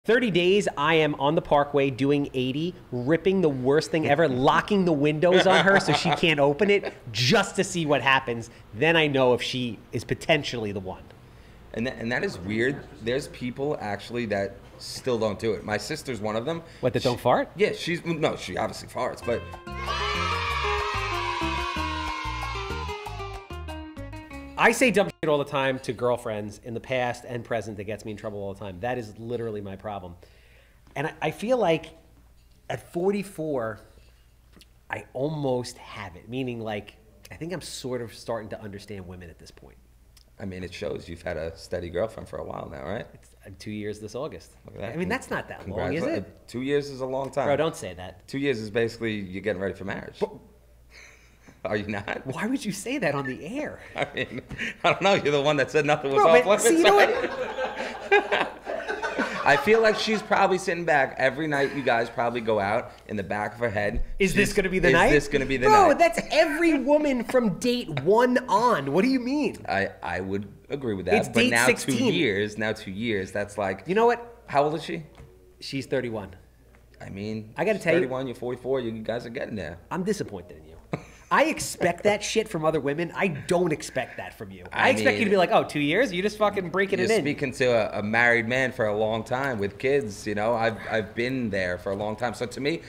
30 days, I am on the Parkway doing 80, ripping the worst thing ever, locking the windows on her so she can't open it just to see what happens. Then I know if she is potentially the one. And that is weird. There's people actually that still don't do it. My sister's one of them. What, that don't fart? Yeah, she obviously farts, but... I say dumb shit all the time to girlfriends in the past and present that gets me in trouble all the time. That is literally my problem. And I feel like at 44, I almost have it. Meaning like, I think I'm sort of starting to understand women at this point. I mean, it shows you've had a steady girlfriend for a while now, right? It's 2 years this August. Look at that. I mean, that's not that long, is it? 2 years is a long time. Bro, don't say that. 2 years is basically you're getting ready for marriage. But, are you not? Why would you say that on the air? I mean, I don't know. You're the one that said nothing was Bro, off limits. See, you know what? I feel like she's probably sitting back every night. You guys probably go out in the back of her head. Is this going to be the night? Is this going to be the night? Bro, that's every woman from date 1 on. What do you mean? I would agree with that. It's but date now 16. 2 years. Now 2 years. That's like. You know what? How old is she? She's 31. I mean, I got to tell you. 31. You're 44. You guys are getting there. I'm disappointed in you. I expect that shit from other women. I don't expect that from you. I expect you to be like, oh, 2 years? You're just fucking breaking it in. You're speaking to a married man for a long time with kids, you know. I've been there for a long time. So to me,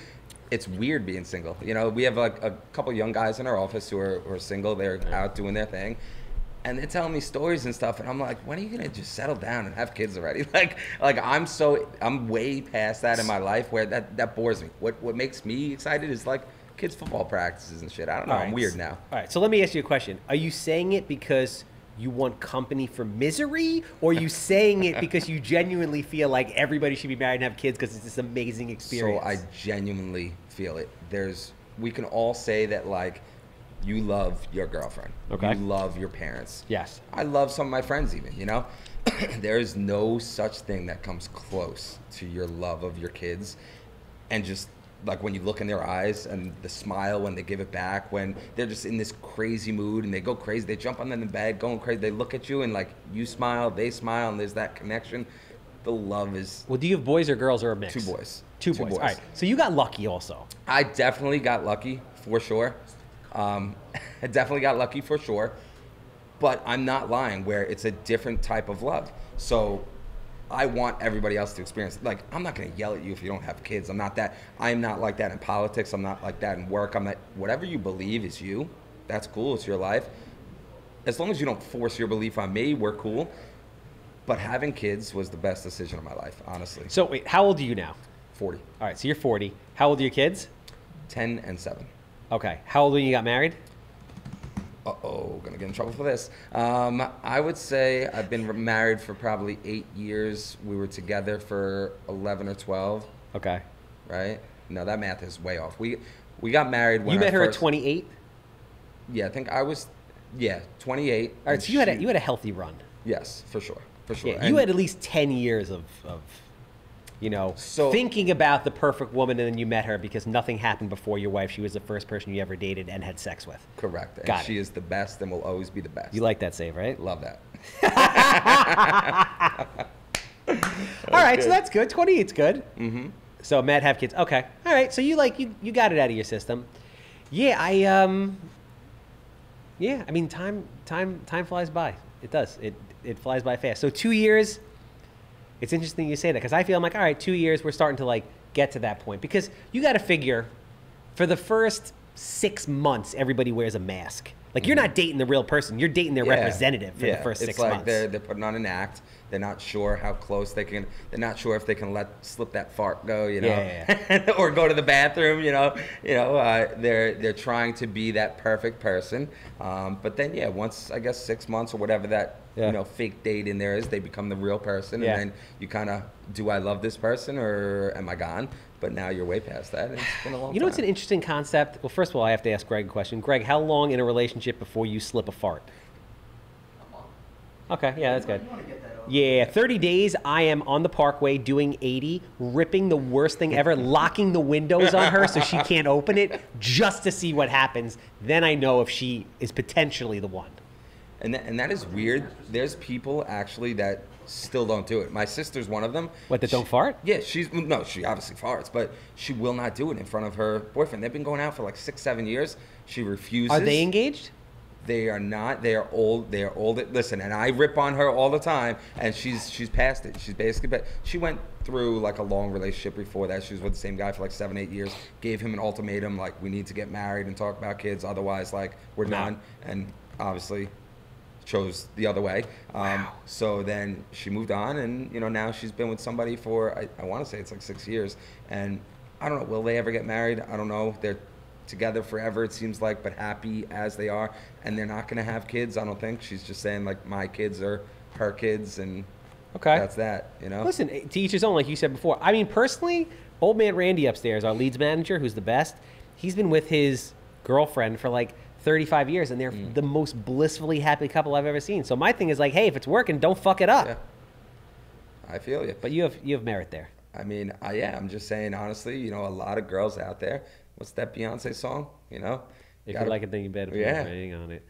it's weird being single. You know, we have like a couple young guys in our office who are single. They're out doing their thing. And they're telling me stories and stuff, and I'm like, when are you gonna just settle down and have kids already? Like I'm way past that in my life where that bores me. What makes me excited is like kids' football practices and shit. I don't know. I'm weird now. All right, so let me ask you a question. Are you saying it because you want company for misery, or are you saying it because you genuinely feel like everybody should be married and have kids because it's this amazing experience? So I genuinely feel it. We can all say that like you love your girlfriend. Okay. You love your parents. Yes. I love some of my friends even, you know? There's no such thing that comes close to your love of your kids and just like when you look in their eyes and the smile when they give it back, when they're just in this crazy mood and they go crazy, they jump on the bed going crazy, they look at you and like you smile, they smile, and there's that connection. The love is... Well, do you have boys or girls or a mix? 2 boys. Two boys. All right, so you got lucky also. I definitely got lucky for sure. I definitely got lucky for sure, but I'm not lying where it's a different type of love. So I want everybody else to experience it. Like, I'm not going to yell at you if you don't have kids. I'm not like that in politics. I'm not like that in work. Whatever you believe is you. That's cool. It's your life. As long as you don't force your belief on me, we're cool. But having kids was the best decision of my life, honestly. So wait, how old are you now? 40. All right, so you're 40. How old are your kids? 10 and 7. Okay. How old when you got married? Uh-oh, gonna get in trouble for this. I would say I've been married for probably 8 years. We were together for 11 or 12. Okay. Right? No, that math is way off. We got married when you met her at 28? Yeah, I think I was, 28. All right, so you had a healthy run. Yes, for sure. For sure. Yeah, you had at least 10 years of thinking about the perfect woman, and then you met her because nothing happened before your wife. She was the first person you ever dated and had sex with. Correct. And Got she it. is the best and will always be the best. You like that save, right? Love that. All right, so that's good. 28's good. Mm-hmm. So Matt have kids. Okay. All right, so you got it out of your system. Yeah, I mean time flies by. It does. It flies by fast. So 2 years. It's interesting you say that because I feel I'm like, all right, 2 years, we're starting to like get to that point because you got to figure for the first 6 months, everybody wears a mask. Like you're not dating the real person. You're dating their representative for the first 6 months. It's like they're putting on an act. They're not sure how close they can. They're not sure if they can let slip that fart go, you know, or go to the bathroom, you know. They're trying to be that perfect person. But then, once I guess 6 months or whatever that fake date in there is, they become the real person, and then you kind of, do I love this person or am I gone? But now you're way past that. And it's been a long time. You know, it's an interesting concept. Well, first of all, I have to ask Greg a question. Greg, how long in a relationship before you slip a fart? Okay, yeah, that's good. Yeah, 30 days, I am on the Parkway doing 80, ripping the worst thing ever, locking the windows on her so she can't open it just to see what happens. Then I know if she is potentially the one. And that is weird. There's people actually that still don't do it. My sister's one of them. What, that don't fart? Yeah, she obviously farts, but she will not do it in front of her boyfriend. They've been going out for like 6-7 years. She refuses. Are they engaged? They are not. They are old. They are old. Listen, and I rip on her all the time, and she's past it. She's basically, but she went through like a long relationship before that. She was with the same guy for like 7-8 years. Gave him an ultimatum, like, we need to get married and talk about kids, otherwise, like, we're done. And obviously chose the other way. Wow. So then she moved on, and now she's been with somebody for I want to say it's like 6 years. And I don't know, will they ever get married? I don't know. They're together forever, it seems like, but happy as they are, and they're not going to have kids, I don't think. She's just saying, like, my kids are her kids, and that's that, Listen, to each his own, like you said before. I mean, personally, old man Randy upstairs, our leads manager, who's the best, he's been with his girlfriend for like 35 years, and they're the most blissfully happy couple I've ever seen. So my thing is like, hey, if it's working, don't fuck it up. Yeah. I feel you. But you have merit there. I mean, I'm just saying, honestly, a lot of girls out there. What's that Beyonce song? If you like it, then you better put yeah. writing on it.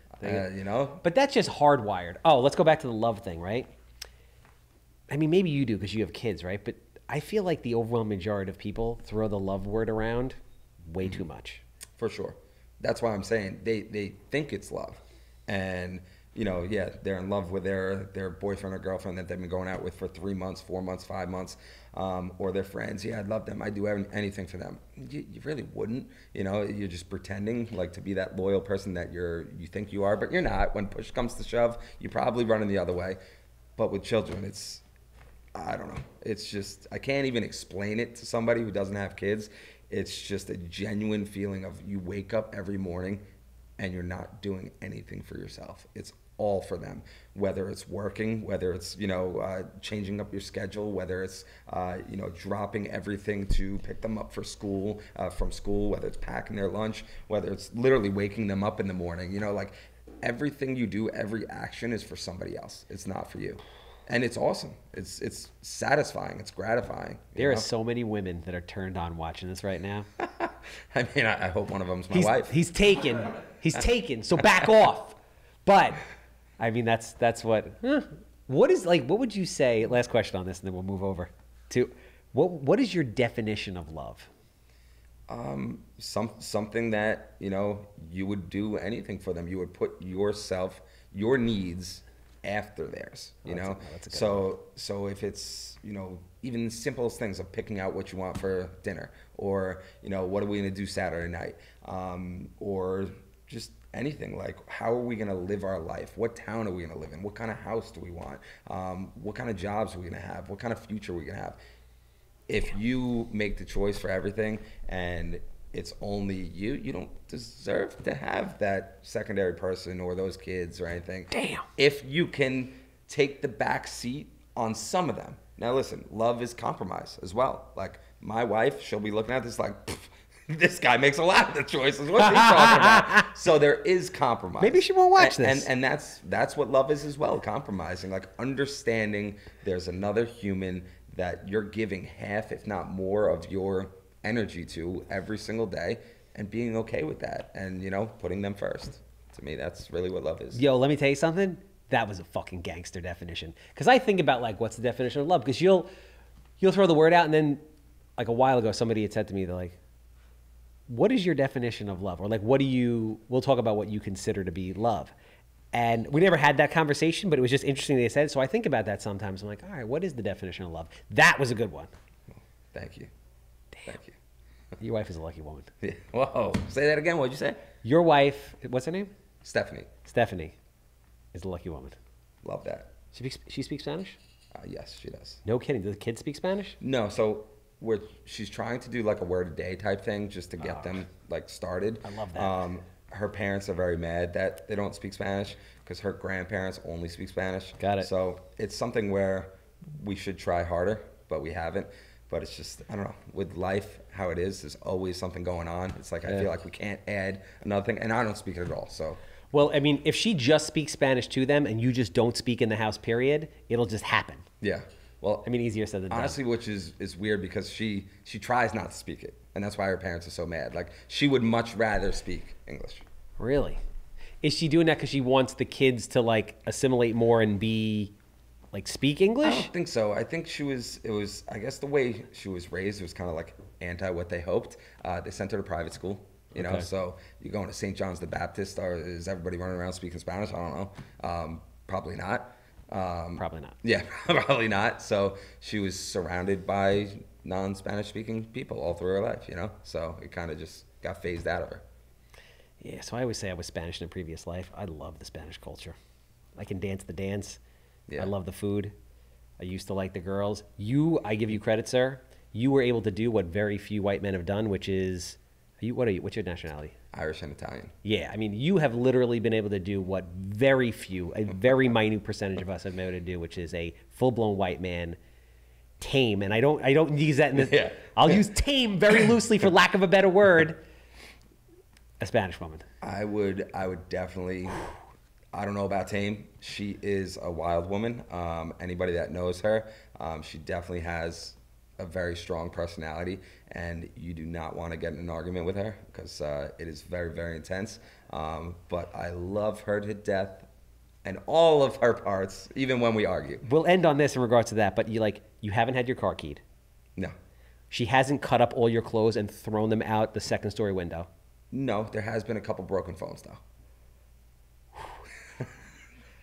But that's just hardwired. Oh, let's go back to the love thing, right? I mean, maybe you do because you have kids, right? But I feel like the overwhelming majority of people throw the love word around way too much. For sure. That's why I'm saying they think it's love. And, they're in love with their boyfriend or girlfriend that they've been going out with for 3 months, 4 months, 5 months, or their friends. Yeah, I love them. I do anything for them. You really wouldn't. You're just pretending like to be that loyal person that you think you are, but you're not. When push comes to shove, you're probably running the other way. But with children, I don't know. It's just, I can't even explain it to somebody who doesn't have kids. It's just a genuine feeling of you wake up every morning and you're not doing anything for yourself. It's all for them, whether it's working, whether it's, changing up your schedule, whether it's, dropping everything to pick them up for school, from school, whether it's packing their lunch, whether it's literally waking them up in the morning, like everything you do, every action is for somebody else. It's not for you. And it's awesome. It's satisfying. It's gratifying. There are so many women that are turned on watching this right now. I mean, I hope one of them's my wife. He's taken. So back off. But I mean, that's what. What would you say? Last question on this, and then we'll move over to what is your definition of love? Something that you would do anything for them. You would put your needs after theirs, so if it's even the simplest things of picking out what you want for dinner, or what are we going to do Saturday night, or just anything, like how are we going to live our life, what town are we going to live in, what kind of house do we want, what kind of jobs are we going to have, what kind of future are we going to have. If you make the choice for everything and it's only you don't deserve to have that secondary person or those kids or anything. Damn. If you can take the back seat on some of them. Now listen, love is compromise as well. Like my wife, she'll be looking at this like, this guy makes a lot of the choices. What's he talking about? So there is compromise. Maybe she won't watch this. And that's what love is as well, compromising, like understanding there's another human that you're giving half, if not more, of your energy to every single day, and being okay with that, and putting them first. To me, that's really what love is. Yo, let me tell you something. That was a fucking gangster definition. Because I think about like, what's the definition of love? Because you'll throw the word out, and then like a while ago, somebody had said to me, they're like, "What is your definition of love?" Or like, we'll talk about what you consider to be love. And we never had that conversation, but it was just interesting they said it. So I think about that sometimes. I'm like, all right, what is the definition of love? That was a good one. Thank you. Thank you. Your wife is a lucky woman. Yeah. Whoa. Say that again. What'd you say? Your wife, what's her name? Stephanie. Stephanie is a lucky woman. Love that. She speaks Spanish? Yes, she does. No kidding. Do the kids speak Spanish? No. So she's trying to do like a word a day type thing just to get them like started. I love that. Her parents are very mad that they don't speak Spanish because her grandparents only speak Spanish. Got it. So it's something where we should try harder, but we haven't. But it's just, I don't know, with life, how it is, there's always something going on. It's like, I feel like we can't add another thing, and I don't speak it at all, so. Well, I mean, if she just speaks Spanish to them and you just don't speak in the house, period, it'll just happen. Yeah. Well, I mean, easier said than done. Honestly, which is weird because she tries not to speak it, and that's why her parents are so mad. Like, she would much rather speak English. Really? Is she doing that because she wants the kids to, like, assimilate more and be like speak I English? don't think so. I think I guess the way she was raised was kind of like anti what they hoped. They sent her to private school, you know, so you're going to St. John's the Baptist, or is everybody running around speaking Spanish? I don't know. Probably not. Probably not. Yeah, probably not. So she was surrounded by non-Spanish speaking people all through her life, you know, so it kind of just got phased out of her. Yeah, so I always say I was Spanish in a previous life. I love the Spanish culture. I can dance the dance. Yeah. I love the food. I used to like the girls. I give you credit, sir. You were able to do what very few white men have done, which is, what's your nationality? Irish and Italian. Yeah, I mean, you have literally been able to do what very few, a very minute percentage of us have been able to do, which is a full-blown white man, tame. And I don't use that in this. Yeah. I'll use tame very loosely for lack of a better word. A Spanish woman. I would definitely. I don't know about tame. She is a wild woman. Anybody that knows her, she definitely has a very strong personality, and you do not want to get in an argument with her because it is very, very intense. But I love her to death, and all of her parts, even when we argue. We'll end on this in regards to that, but you haven't had your car keyed. No. She hasn't cut up all your clothes and thrown them out the second-story window. No, there has been a couple broken phones, though.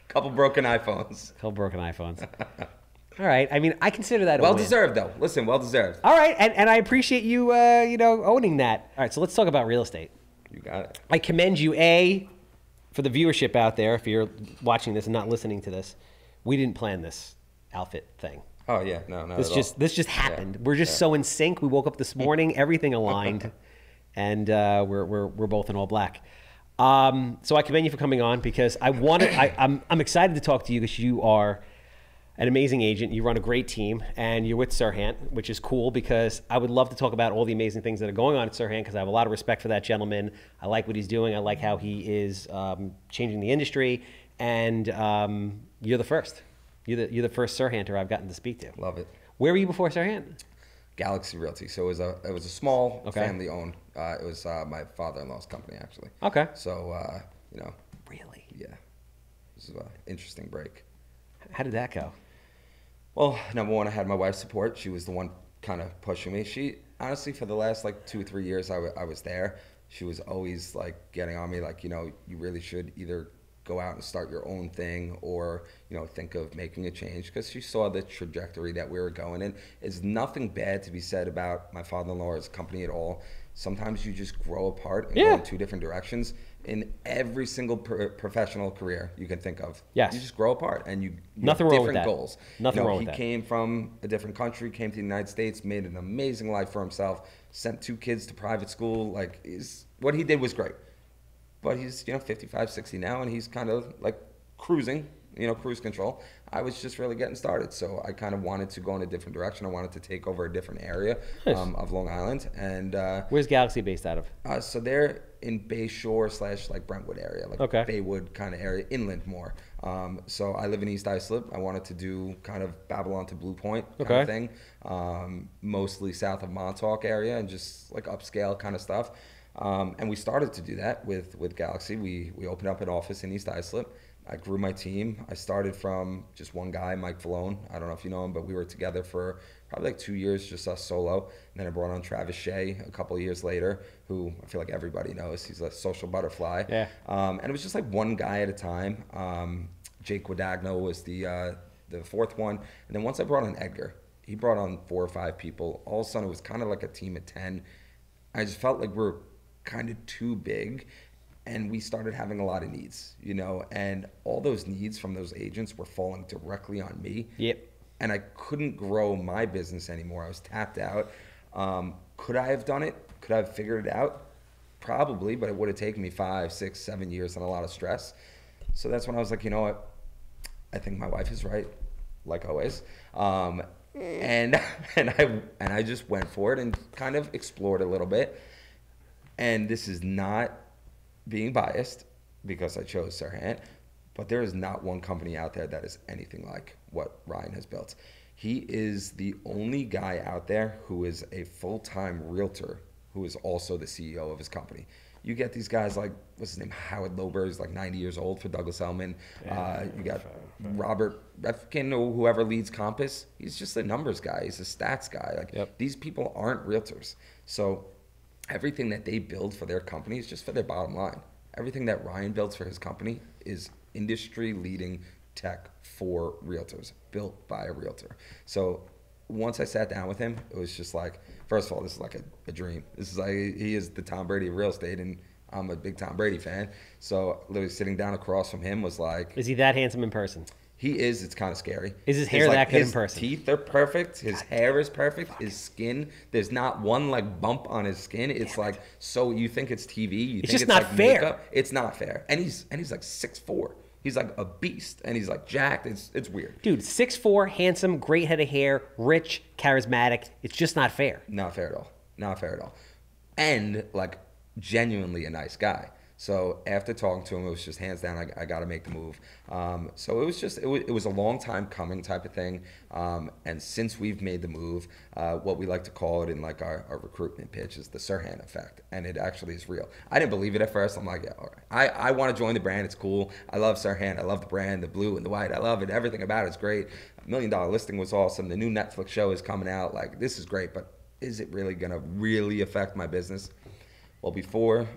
Couple broken iPhones. Couple broken iPhones. All right. I mean, I consider that well a win. deserved, though. Listen, well deserved. All right, and I appreciate you, owning that. All right, so let's talk about real estate. You got it. I commend you, for the viewership out there. If you're watching this and not listening to this, we didn't plan this outfit thing. Oh yeah, no, This just happened. Yeah. We're just so in sync. We woke up this morning, everything aligned, and we're both in all black. So I commend you for coming on because I'm excited to talk to you because you are an amazing agent. You run a great team, and you're with Serhant, which is cool because I would love to talk about all the amazing things that are going on at Serhant because I have a lot of respect for that gentleman. I like what he's doing. I like how he is changing the industry, and you're the first. You're the first Serhanter I've gotten to speak to. Love it. Where were you before Serhant? Galaxy Realty. So it was a small family owned. It was my father-in-law's company actually. Okay. So Really? Yeah, this is an interesting break. How did that go? Well, number one, I had my wife's support. She was the one kind of pushing me. She honestly, for the last 2 or 3 years, I was there. She was always getting on me, you really should either go out and start your own thing or think of making a change because she saw the trajectory that we were going in. There's nothing bad to be said about my father-in-law or his company at all. Sometimes you just grow apart and go in two different directions in every single professional career you can think of. Yes. You just grow apart and you Nothing have wrong with different that. goals. Nothing wrong with that. He came from a different country, came to the United States, made an amazing life for himself, sent 2 kids to private school. What he did was great. But he's 55, 60 now, and he's kind of cruising, cruise control. I was just really getting started, so I kind of wanted to go in a different direction. I wanted to take over a different area of Long Island. And where's Galaxy based out of? So they're in Bay Shore / Brentwood area, Baywood kind of area, inland more. So I live in East Islip. I wanted to do kind of Babylon to Blue Point kind of thing, mostly south of Montauk area and just upscale kind of stuff. And we started to do that with Galaxy. We opened up an office in East Islip. I grew my team. I started from just one guy, Mike Falone. I don't know if you know him, but we were together for probably 2 years, just us solo. And then I brought on Travis Shea a couple of years later, who I feel like everybody knows. He's a social butterfly. Yeah. And it was just one guy at a time. Jake Guadagno was the 4th one. And then once I brought on Edgar, he brought on 4 or 5 people. All of a sudden, it was kind of like a team of 10. I just felt like we're kind of too big, and we started having a lot of needs, and all those needs from those agents were falling directly on me. Yep. And I couldn't grow my business anymore. I was tapped out. Could I have done it? Could I have figured it out? Probably, but it would have taken me 5, 6, 7 years and a lot of stress. So that's when I was like, you know what? I think my wife is right, like always. And I just went for it and kind of explored a little bit. And this is not being biased because I chose Serhant, but there is not one company out there that is anything like what Ryan has built. He is the only guy out there who is a full-time realtor who is also the CEO of his company. You get these guys like, what's his name, Howard Lober, is like 90 years old for Douglas Elliman. You got Robert Refkin or whoever leads Compass. He's just a numbers guy. He's a stats guy. Like these people aren't realtors. So everything that they build for their company is just for their bottom line. Everything that Ryan builds for his company is industry leading tech for realtors, built by a realtor. So once I sat down with him, it was just like, first of all, this is like a dream. This is like, he is the Tom Brady of real estate, and I'm a big Tom Brady fan. So literally sitting down across from him was like... Is he that handsome in person? He is. It's kind of scary. Is his hair that good in person? His teeth are perfect. His hair is perfect. His skin, there's not one like bump on his skin. It's like, so you think it's TV. You think just it's not like fair. Makeup. It's not fair. And he's like 6'4". He's like a beast, and he's like jacked. It's weird. Dude, 6'4", handsome, great head of hair, rich, charismatic. It's just not fair. Not fair at all. Not fair at all. And like genuinely a nice guy. So after talking to him, it was just hands down, I got to make the move. So it was just, it was a long time coming type of thing. And since we've made the move, what we like to call it in like our recruitment pitch is the Serhant effect. And it actually is real. I didn't believe it at first. I'm like, yeah, all right. I want to join the brand. It's cool. I love Serhant. I love the brand, the blue and the white. I love it. Everything about it is great. $1 Million Listing was awesome. The new Netflix show is coming out. Like, this is great, but is it really going to really affect my business? Well, before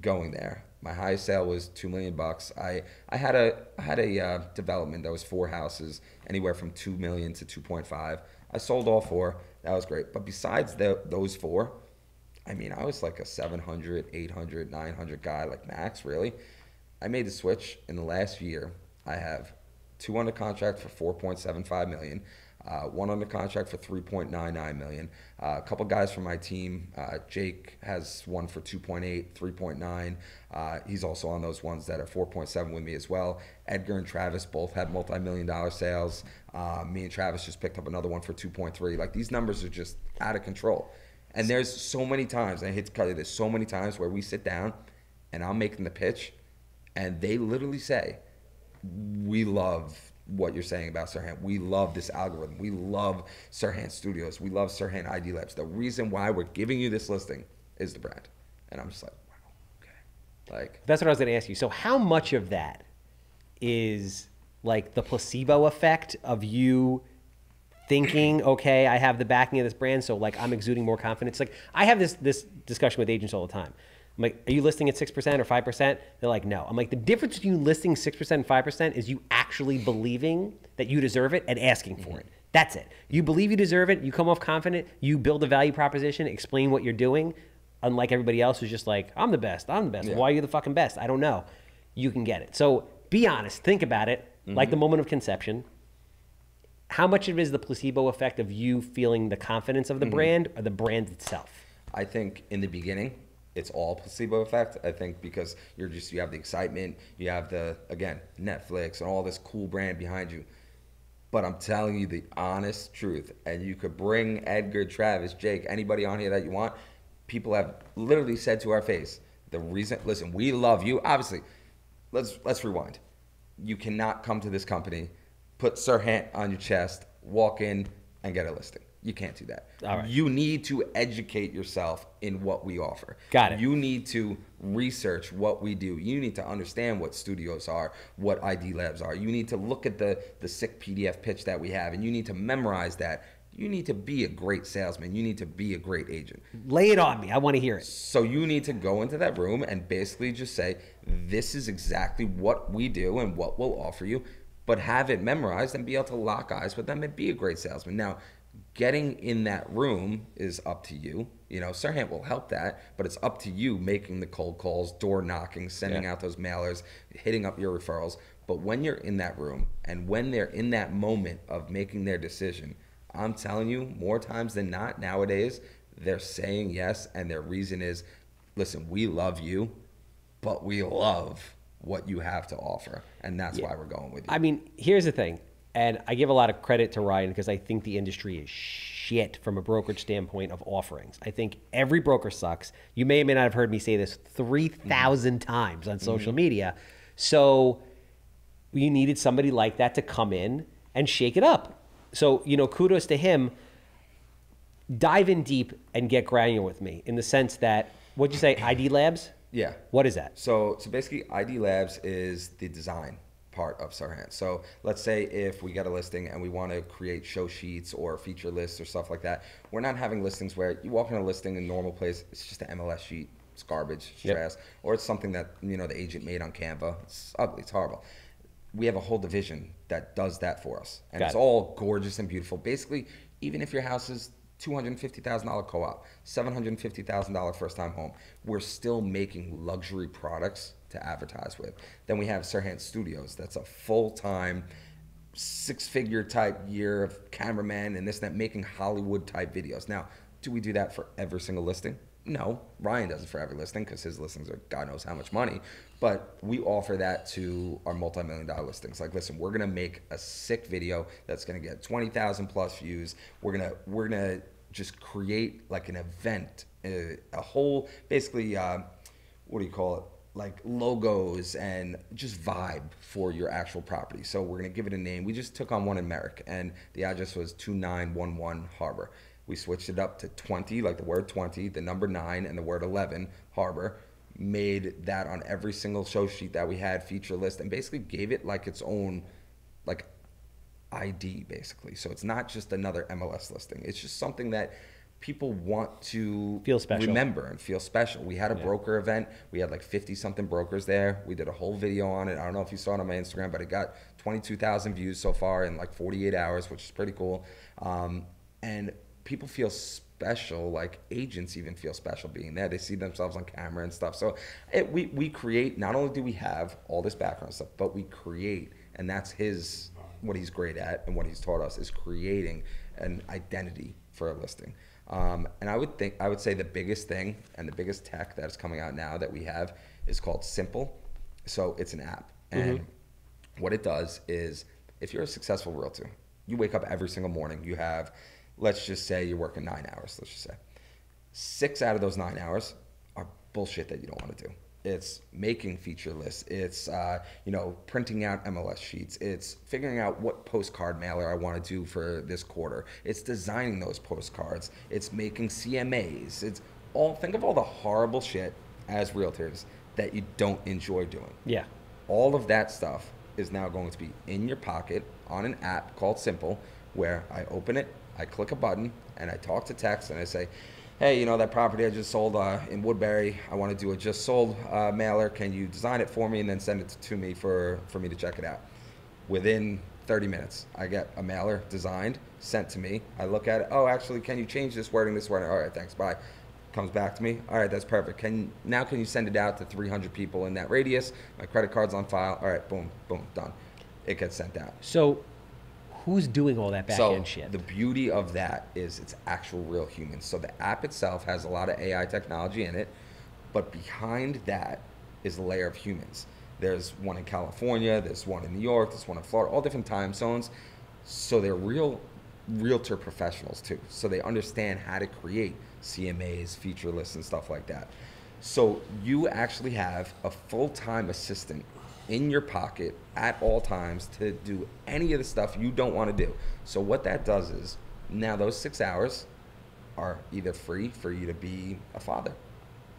going there, my highest sale was $2 million. I had a development that was 4 houses, anywhere from $2 million to 2.5. I sold all 4. That was great. But besides those 4, I mean, I was like a 700, 800, 900 guy, like max, really. I made the switch in the last year. I have 2 under contract for $4.75 million. 1 under contract for $3.99 million. A couple guys from my team. Jake has one for 2.8, 3.9. He's also on those ones that are 4.7 with me as well. Edgar and Travis both had multi-million-dollar sales. Me and Travis just picked up another one for 2.3. Like, these numbers are just out of control. And there's so many times, and I hate to cut you, there's so many times where we sit down and I'm making the pitch and they literally say, we love what you're saying about Serhant. We love this algorithm. We love Serhant Studios. We love Serhant ID Labs. The reason why we're giving you this listing is the brand. And I'm just like, wow, okay. Like, that's what I was going to ask you. So how much of that is like the placebo effect of you thinking, okay, I have the backing of this brand, so like I'm exuding more confidence? Like, I have this discussion with agents all the time. I'm like, are you listing at 6% or 5%? They're like, no. I'm like, the difference between you listing 6% and 5% is you actually believing that you deserve it and asking for it. That's it. You believe you deserve it. You come off confident. You build a value proposition, explain what you're doing. Unlike everybody else who's just like, I'm the best. I'm the best. Yeah. Why are you the fucking best? I don't know. You can get it. So be honest. Think about it. Like the moment of conception. How much of it is the placebo effect of you feeling the confidence of the brand or the brand itself? I think in the beginning, it's all placebo effect. I think because you have the excitement, you have the, again, Netflix and all this cool brand behind you. But I'm telling you the honest truth, and you could bring Edgar, Travis, Jake, anybody on here that you want. People have literally said to our face, the reason, listen, we love you. Obviously, let's rewind. You cannot come to this company, put Serhant on your chest, walk in and get a listing. You can't do that. All right. You need to educate yourself in what we offer. Got it. You need to research what we do. You need to understand what studios are, what ID Labs are. You need to look at the sick PDF pitch that we have, and you need to memorize that. You need to be a great salesman. You need to be a great agent. Lay it on me. I want to hear it. So you need to go into that room and basically just say, this is exactly what we do and what we'll offer you, but have it memorized and be able to lock eyes with them and be a great salesman. Now, getting in that room is up to you. You know, Serhant will help that, but it's up to you making the cold calls, door knocking, sending out those mailers, hitting up your referrals. But when you're in that room and when they're in that moment of making their decision, I'm telling you, more times than not nowadays, they're saying yes, and their reason is, listen, we love you, but we love what you have to offer. And that's why we're going with you. I mean, here's the thing. And I give a lot of credit to Ryan because I think the industry is shit from a brokerage standpoint of offerings. I think every broker sucks. You may or may not have heard me say this 3,000 times on social media. So you needed somebody like that to come in and shake it up. So, you know, kudos to him. Dive in deep and get granular with me in the sense that, what'd you say, ID Labs? Yeah. What is that? So basically, ID Labs is the design part of Serhant. So let's say if we get a listing and we want to create show sheets or feature lists or stuff like that, we're not having listings where you walk in a listing in a normal place, it's just an MLS sheet, it's garbage, it's trash, or it's something that, you know, the agent made on Canva. It's ugly, it's horrible. We have a whole division that does that for us, and it's all gorgeous and beautiful. Basically, even if your house is $250,000 co-op, $750,000 first-time home, we're still making luxury products to advertise with. Then we have Serhant Studios. That's a full-time, six-figure type year of cameraman and this and that, making Hollywood type videos. Now, do we do that for every single listing? No, Ryan does it for every listing because his listings are God knows how much money. But we offer that to our multi-million-dollar listings. Like, listen, we're gonna make a sick video that's gonna get 20,000 plus views. We're gonna just create like an event, a whole basically what do you call it? Like logos and just vibe for your actual property. So we're gonna give it a name. We just took on one in Merrick, and the address was 2911 Harbor. We switched it up to 20, like the word 20, the number 9, and the word 11, Harbor. Made that on every single show sheet that we had, feature list, and basically gave it like its own like ID, basically. So it's not just another MLS listing. It's just something that people want to feel special, remember and feel special. We had a broker event. We had like 50-something brokers there. We did a whole video on it. I don't know if you saw it on my Instagram, but it got 22,000 views so far in like 48 hours, which is pretty cool. And people feel special, like agents even feel special being there. They see themselves on camera and stuff. So we create, not only do we have all this background stuff, but we create, and that's what he's great at and what he's taught us is creating an identity for a listing. And I would say the biggest thing and the biggest tech that is coming out now that we have is called Simple. So it's an app. And what it does is, if you're a successful realtor, you wake up every single morning, you have, let's just say you're working 9 hours, let's just say. 6 out of those 9 hours are bullshit that you don't want to do. It's making feature lists. It's printing out MLS sheets. It's figuring out what postcard mailer I want to do for this quarter. It's designing those postcards. It's making CMAs. Think of all the horrible shit as realtors that you don't enjoy doing. Yeah. All of that stuff is now going to be in your pocket on an app called Simple, where I open it, I click a button, and I talk to text, and I say, hey, that property I just sold in Woodbury, I want to do a just sold mailer. Can you design it for me and then send it to me for me to check it out? Within 30 minutes, I get a mailer designed, sent to me. I look at it. Oh, actually, can you change this wording? All right, thanks, bye. Comes back to me. All right, that's perfect. Can you send it out to 300 people in that radius? My credit card's on file. All right, boom, boom, done. It gets sent out. So who's doing all that back-end shit? The beauty of that is it's actual real humans. So the app itself has a lot of AI technology in it, but behind that is a layer of humans. There's one in California, there's one in New York, there's one in Florida, all different time zones. So they're real realtor professionals too. So they understand how to create CMAs, feature lists, and stuff like that. So you actually have a full-time assistant in your pocket at all times to do any of the stuff you don't want to do. So what that does is, now those 6 hours are either free for you to be a father,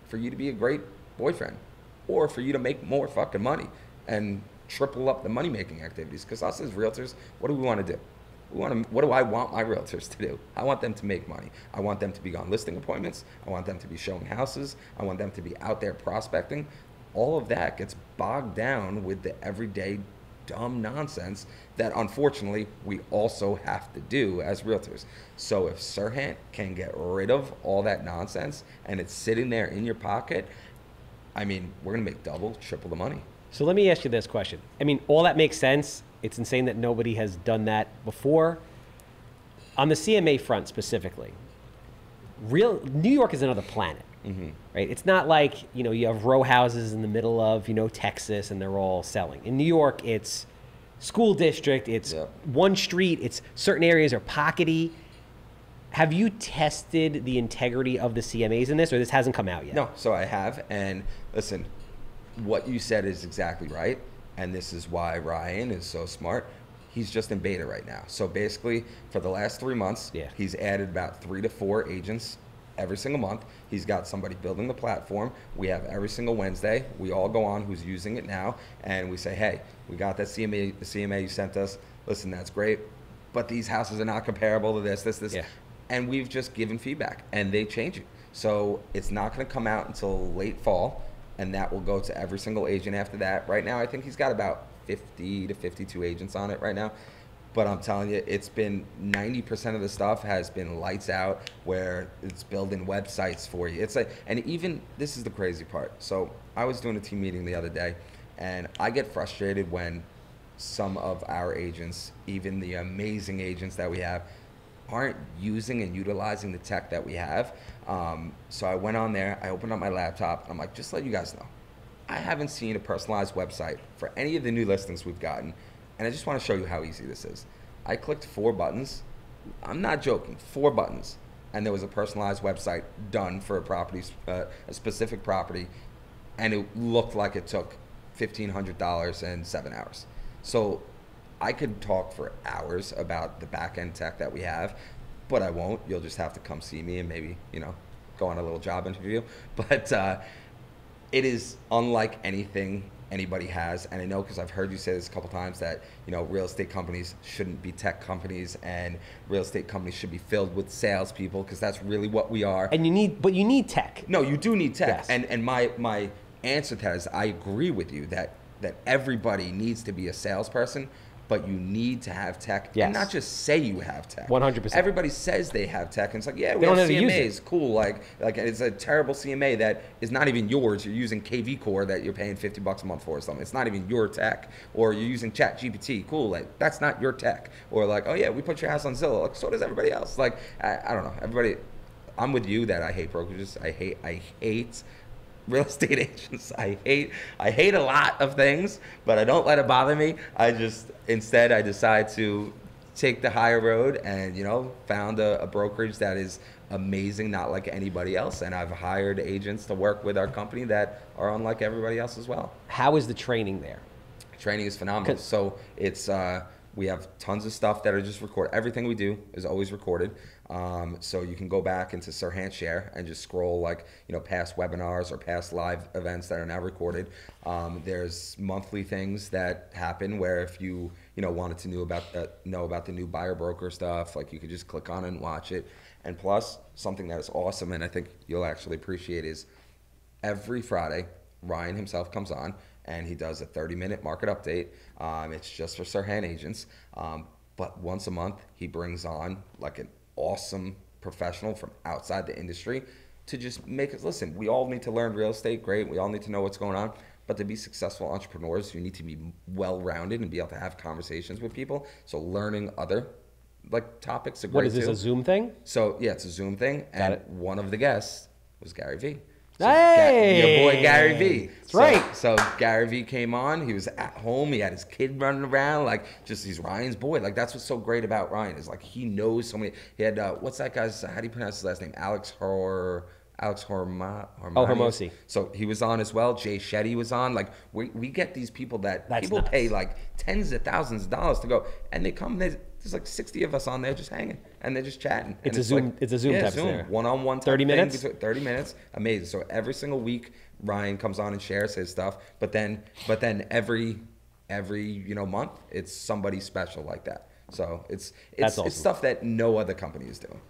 for you to be a great boyfriend, or for you to make more fucking money and triple up the money-making activities. Because us as realtors, what do we want to do? What do I want my realtors to do? I want them to make money. I want them to be on listing appointments. I want them to be showing houses. I want them to be out there prospecting. All of that gets bogged down with the everyday dumb nonsense that unfortunately we also have to do as realtors. So if Serhant can get rid of all that nonsense and it's sitting there in your pocket, we're gonna make double, triple the money. So let me ask you this question. All that makes sense. It's insane that nobody has done that before. On the CMA front specifically, New York is another planet. Right? It's not like, you have row houses in the middle of, Texas and they're all selling. In New York, it's school district, it's one street, it's certain areas are pockety. Have you tested the integrity of the CMAs in this, or this hasn't come out yet? No, so I have. And listen, what you said is exactly right. And this is why Ryan is so smart. He's just in beta right now. So basically, for the last 3 months, he's added about 3 to 4 agents every single month. He's got somebody building the platform. We have every single Wednesday. We all go on who's using it now, and we say, hey, we got that CMA, the CMA you sent us. Listen, that's great, but these houses are not comparable to this. Yeah. And we've just given feedback, and they change it. So it's not going to come out until late fall, and that will go to every single agent after that. Right now, I think he's got about 50 to 52 agents on it right now. But I'm telling you, it's been 90% of the stuff has been lights out, where it's building websites for you. It's like, and even, this is the crazy part. So I was doing a team meeting the other day, and I get frustrated when some of our agents, even the amazing agents that we have, aren't using and utilizing the tech that we have. So I went on there, I opened up my laptop, and I'm like, just to let you guys know, I haven't seen a personalized website for any of the new listings we've gotten. And I just want to show you how easy this is. I clicked 4 buttons. I'm not joking, 4 buttons. And there was a personalized website done for a property, a specific property. And it looked like it took $1,500 and 7 hours. So I could talk for hours about the back end tech that we have, but I won't. You'll just have to come see me and maybe, go on a little job interview. But it is unlike anything anybody has, and I know because I've heard you say this a couple times that real estate companies shouldn't be tech companies, and real estate companies should be filled with salespeople, because that's really what we are. And you need tech. No, you do need tech. Yes. And my answer to that is I agree with you that everybody needs to be a salesperson, but you need to have tech, yes. And not just say you have tech. 100%. Everybody says they have tech, and it's like, yeah, we have CMAs, cool. Like it's a terrible CMA that is not even yours. You're using KV Core that you're paying $50 a month for or something. It's not even your tech. Or you're using Chat GPT, cool. Like that's not your tech. Or like, oh yeah, we put your house on Zillow. Like so does everybody else. Like I don't know. Everybody, I'm with you that I hate brokerages. I hate real estate agents. I hate a lot of things, but I don't let it bother me. Instead I decide to take the higher road and found a brokerage that is amazing, not like anybody else, and I've hired agents to work with our company that are unlike everybody else as well. How is the training there? Training is phenomenal. So it's we have tons of stuff that are just recorded. Everything we do is always recorded. So you can go back into Serhant Share and just scroll past webinars or past live events that are now recorded. There's monthly things that happen where if you wanted to know about the new buyer broker stuff, like you could just click on it and watch it. And plus, something that is awesome and I think you'll actually appreciate is every Friday, Ryan himself comes on and he does a 30-minute market update. It's just for Serhant agents. But once a month, he brings on like an awesome professional from outside the industry to just make us listen. We all need to learn real estate, great. We all need to know what's going on. But to be successful entrepreneurs, you need to be well-rounded and be able to have conversations with people. So learning other topics are great. What is this, too. a Zoom thing? So yeah, it's a Zoom thing. Got and it. One of the guests was Gary Vee. So hey! Your boy Gary Vee. That's right. So Gary Vee came on. He was at home. He had his kid running around. He's Ryan's boy. That's what's so great about Ryan is he knows so many. He had what's that guy's? How do you pronounce his last name? Alex Hormozy. So he was on as well. Jay Shetty was on. We get these people that people pay tens of thousands of dollars to go, and they come. There's 60 of us on there just hanging, and they're just chatting. It's a Zoom. It's a Zoom type Zoom, there. one-on-one. 30 minutes. 30 minutes. Amazing. So every single week, Ryan comes on and shares his stuff. But then every month, it's somebody special like that. So it's awesome. It's stuff that no other company is doing.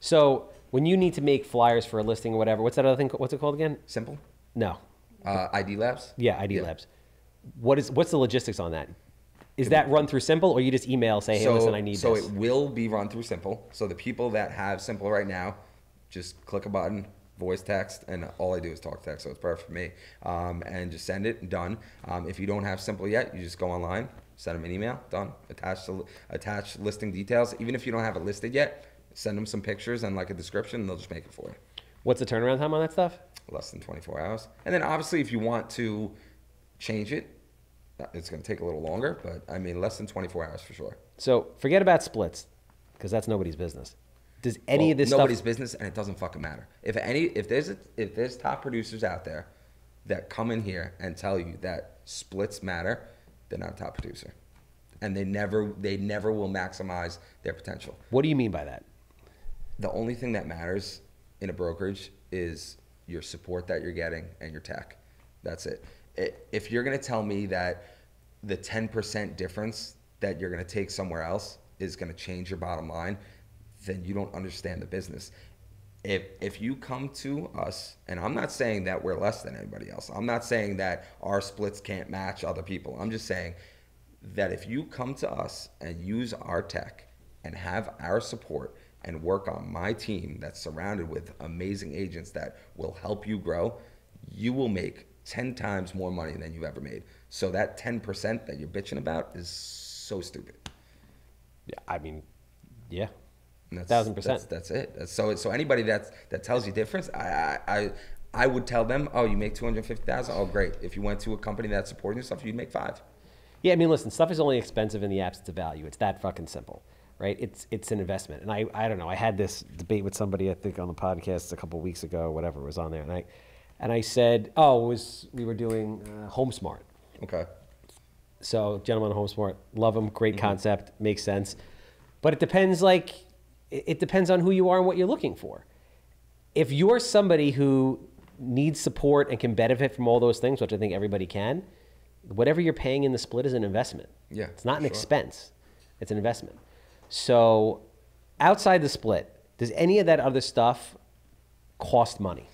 So when you need to make flyers for a listing or whatever, what's that other thing? What's it called again? Simple. No. ID Labs. Yeah, ID Labs. What's the logistics on that? Is that run through Simple, or you just email, say, hey, listen, I need this? So it will be run through Simple. So the people that have Simple right now, just click a button, voice text, and all I do is talk text, so it's perfect for me. And just send it, done. If you don't have Simple yet, you just go online, send them an email, done. Attach listing details. Even if you don't have it listed yet, send them some pictures and a description, and they'll just make it for you. What's the turnaround time on that stuff? Less than 24 hours. And then obviously if you want to change it, it's going to take a little longer, but less than 24 hours for sure. So forget about splits, because that's nobody's business. Does any of this nobody's stuff... business, and it doesn't fucking matter. If there's top producers out there that come in here and tell you that splits matter, they're not a top producer, and they never will maximize their potential. What do you mean by that? The only thing that matters in a brokerage is your support that you're getting and your tech. That's it. If you're going to tell me that the 10% difference that you're going to take somewhere else is going to change your bottom line, then you don't understand the business. If you come to us, and I'm not saying that we're less than anybody else. I'm not saying that our splits can't match other people. I'm just saying that if you come to us and use our tech and have our support and work on my team that's surrounded with amazing agents that will help you grow, you will make 10 times more money than you've ever made. So that 10% that you're bitching about is so stupid. Yeah, I mean, yeah. 1,000%. That's it. So anybody that tells you difference, I would tell them, oh, you make $250,000. Oh, great. If you went to a company that's supporting yourself, you'd make $5 million. Yeah, I mean, listen, stuff is only expensive in the absence of value. It's that fucking simple, right? It's an investment. And I don't know. I had this debate with somebody, I think, on the podcast a couple of weeks ago, whatever was on there, and I said, we were doing HomeSmart. Okay. So, gentlemen, HomeSmart, love them, great concept, makes sense, but it depends. It depends on who you are and what you're looking for. If you're somebody who needs support and can benefit from all those things, which I think everybody can, whatever you're paying in the split is an investment. Yeah, it's not an expense; it's an investment. So, outside the split, does any of that other stuff cost money?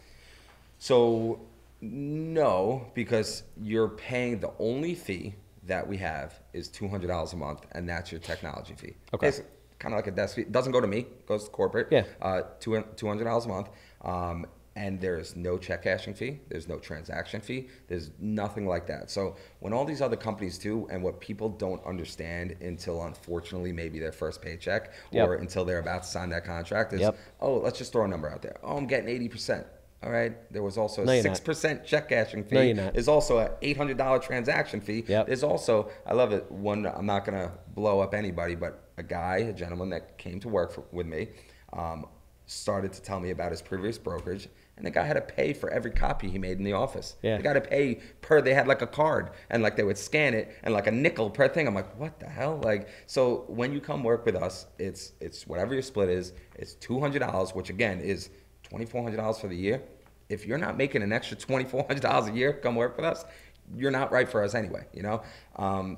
So, no, because you're paying, the only fee that we have is $200 a month, and that's your technology fee. Okay. It's kind of like a desk fee. It doesn't go to me, it goes to corporate. Yeah. $200 a month. And there's no check cashing fee. There's no transaction fee. There's nothing like that. So when all these other companies do, and what people don't understand until, unfortunately, maybe their first paycheck or until they're about to sign that contract is, oh, let's just throw a number out there. Oh, I'm getting 80%. All right. There was also a 6% check cashing fee. No, you're not. There's also an $800 transaction fee. Yep. There's also, I love it, one, I'm not going to blow up anybody, but a gentleman that came to work with me, started to tell me about his previous brokerage, and the guy had to pay for every copy he made in the office. Yeah. The guy had to pay they had like a card, and like they would scan it, and like a nickel per thing. I'm like, what the hell? Like, so when you come work with us, it's whatever your split is, it's $200, which again is $2,400 for the year. If you're not making an extra $2,400 a year, come work with us, you're not right for us anyway, you know?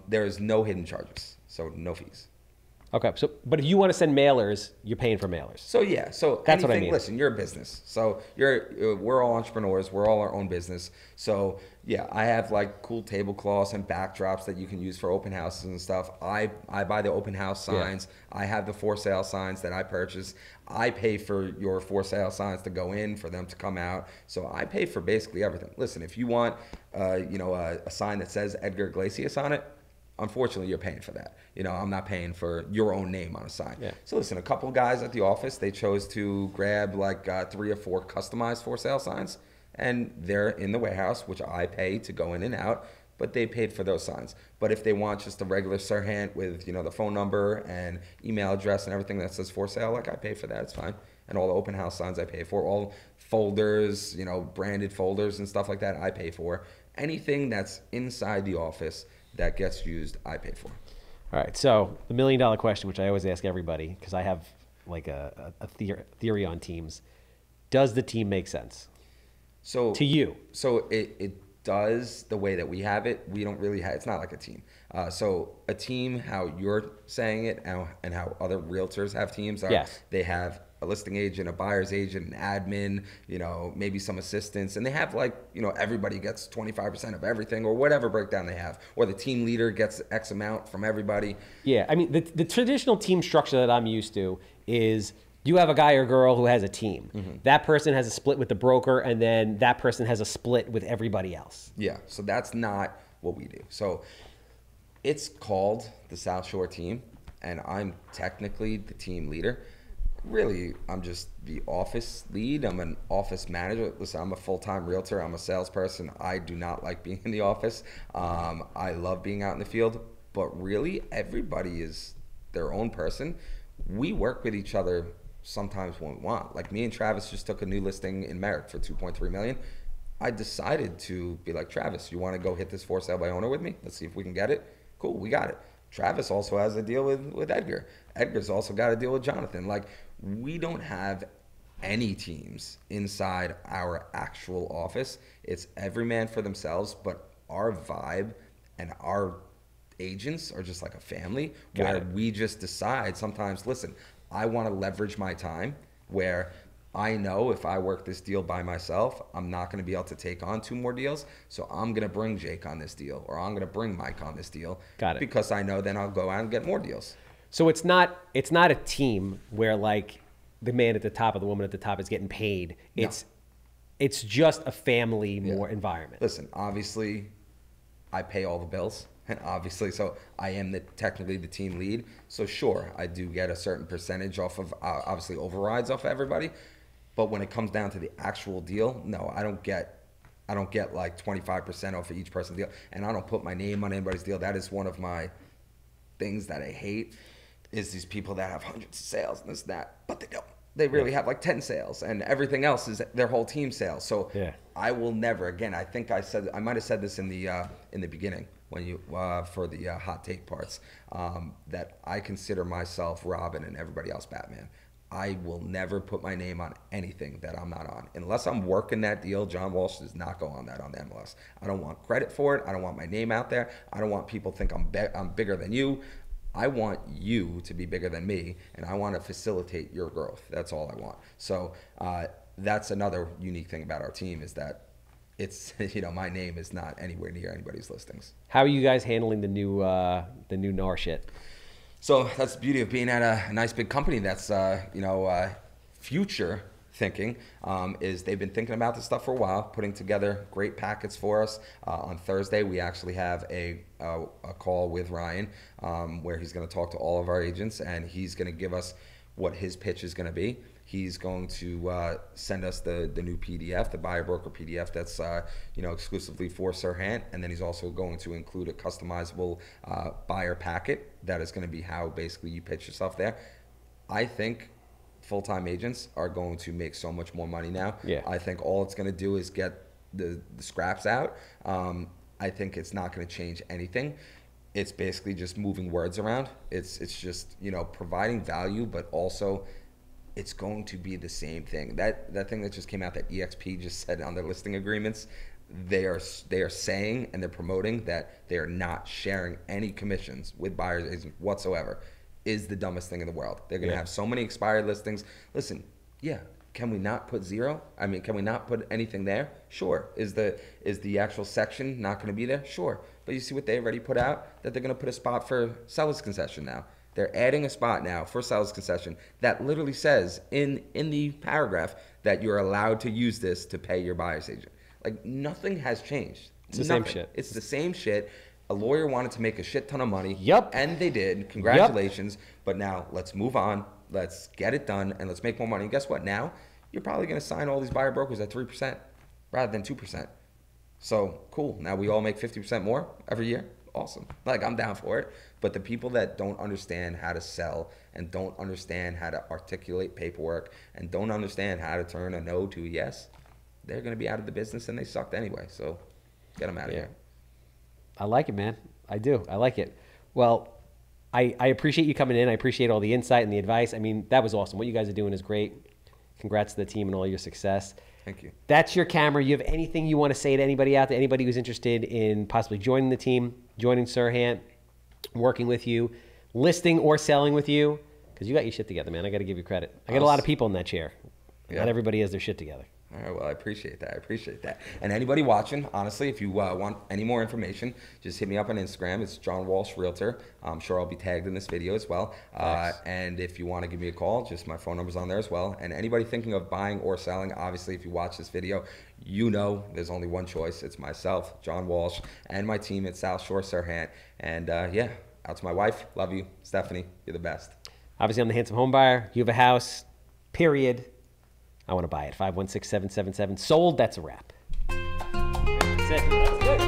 There's no hidden charges, so no fees. Okay, so but if you want to send mailers, you're paying for mailers. So yeah, so that's anything, what I mean. Listen, you're a business, so we're all entrepreneurs. We're all our own business. So yeah, I have like cool tablecloths and backdrops that you can use for open houses and stuff. I buy the open house signs. Yeah. I have the for sale signs that I purchase. I pay for your for sale signs to go in, for them to come out. So I pay for basically everything. Listen, if you want, a sign that says Edgar Iglesias on it, unfortunately, you're paying for that. You know, I'm not paying for your own name on a sign. Yeah. So listen, a couple of guys at the office, they chose to grab like 3 or 4 customized for sale signs, and they're in the warehouse, which I pay to go in and out, but they paid for those signs. But if they want just a regular Serhant with, the phone number and email address and everything that says for sale, like I pay for that, it's fine. And all the open house signs I pay for, all folders, branded folders and stuff like that, I pay for. Anything that's inside the office that gets used, I pay for. All right, so the $1 million question, which I always ask everybody, because I have like a theory on teams. Does the team make sense? So to you? So it does the way that we have it. We don't really have, it's not like a team. So a team, how you're saying it, and how other realtors have teams are, they have a listing agent, a buyer's agent, an admin, maybe some assistants, and they have everybody gets 25% of everything or whatever breakdown they have, or the team leader gets X amount from everybody. Yeah, I mean, the traditional team structure that I'm used to is you have a guy or girl who has a team. Mm-hmm. That person has a split with the broker, and then that person has a split with everybody else. Yeah, so that's not what we do. So it's called the Southshore team, and I'm technically the team leader. Really, I'm just the office lead. I'm an office manager. Listen, I'm a full-time realtor. I'm a salesperson. I do not like being in the office. I love being out in the field, but really everybody is their own person. We work with each other sometimes when we want. Like me and Travis just took a new listing in Merrick for $2.3 million. I decided to be like, Travis, you want to go hit this for sale by owner with me? Let's see if we can get it. Cool, we got it. Travis also has a deal with Edgar. Edgar's also got a deal with Jonathan. Like, we don't have any teams inside our actual office. It's every man for themselves, but our vibe and our agents are just like a family where we just decide sometimes, listen, I want to leverage my time where I know if I work this deal by myself, I'm not going to be able to take on 2 more deals. So I'm going to bring Jake on this deal, or I'm going to bring Mike on this deal. Got it. Because I know then I'll go out and get more deals. So it's not a team where like the man at the top or the woman at the top is getting paid. It's just a family more environment. Listen, obviously I pay all the bills. And obviously, so I am technically the team lead. So sure, I do get a certain percentage off of, obviously overrides off of everybody. But when it comes down to the actual deal, no, I don't get like 25% off of each person's deal. And I don't put my name on anybody's deal. That is one of my things that I hate, is these people that have hundreds of sales and this, that, but they don't. They really have like 10 sales, and everything else is their whole team sales. So I will never, again, I think I might have said this in the beginning when you, for the hot take parts, that I consider myself Robin and everybody else Batman. I will never put my name on anything that I'm not on. Unless I'm working that deal, John Walsh does not go on that on the MLS. I don't want credit for it. I don't want my name out there. I don't want people to think I'm bigger than you. I want you to be bigger than me, and I want to facilitate your growth. That's all I want. So that's another unique thing about our team, is that it's, my name is not anywhere near anybody's listings. How are you guys handling the new NAR shit? So that's the beauty of being at a nice big company that's, future thinking, is they've been thinking about this stuff for a while, putting together great packets for us. On Thursday, we actually have a call with Ryan where he's going to talk to all of our agents, and he's going to give us what his pitch is going to be. He's going to send us the new PDF, the buyer broker PDF that's exclusively for Serhant, and then he's also going to include a customizable buyer packet that is going to be how basically you pitch yourself there. I think full-time agents are going to make so much more money now. Yeah. I think all it's going to do is get the scraps out. I think it's not going to change anything. It's basically just moving words around. It's just providing value, but also it's going to be the same thing. That thing that just came out that EXP just said on their listing agreements, they are saying and they're promoting that they are not sharing any commissions with buyers agents whatsoever, is the dumbest thing in the world. They're going to have so many expired listings. Listen, can we not put 0? I mean, can we not put anything there? Sure. Is the actual section not going to be there? Sure. But you see what they already put out? That they're going to put a spot for seller's concession now. They're adding a spot now for seller's concession that literally says in the paragraph that you're allowed to use this to pay your buyer's agent. Like, nothing has changed. It's the same shit. It's the same shit. A lawyer wanted to make a shit ton of money. Yep. And they did. Congratulations. Yep. But now let's move on. Let's get it done, and let's make more money. And guess what? Now you're probably going to sign all these buyer brokers at 3% rather than 2%. So cool. Now we all make 50% more every year. Awesome. Like, I'm down for it. But the people that don't understand how to sell and don't understand how to articulate paperwork and don't understand how to turn a no to a yes, they're going to be out of the business, and they sucked anyway. So get them out of here. I like it, man. I do. I like it. Well, I appreciate you coming in. I appreciate all the insight and the advice. I mean, that was awesome. What you guys are doing is great. Congrats to the team and all your success. Thank you. That's your camera. You have anything you want to say to anybody out there, anybody who's interested in possibly joining the team, joining Serhant, working with you, listing or selling with you? Because you got your shit together, man. I got to give you credit. I got a lot of people in that chair. Yeah. Not everybody has their shit together. All right, well, I appreciate that. I appreciate that. And anybody watching, honestly, if you want any more information, just hit me up on Instagram. It's John Walsh Realtor. I'm sure I'll be tagged in this video as well. Nice. And if you want to give me a call, just my phone number's on there as well. And anybody thinking of buying or selling, obviously, if you watch this video, you know there's only one choice. It's myself, John Walsh, and my team at Southshore Serhant. And yeah, out to my wife. Love you. Stephanie, you're the best. Obviously, I'm the Handsome Homebuyer. You have a house, period. I want to buy it. 516-777. Sold. That's a wrap. That's it. That's good.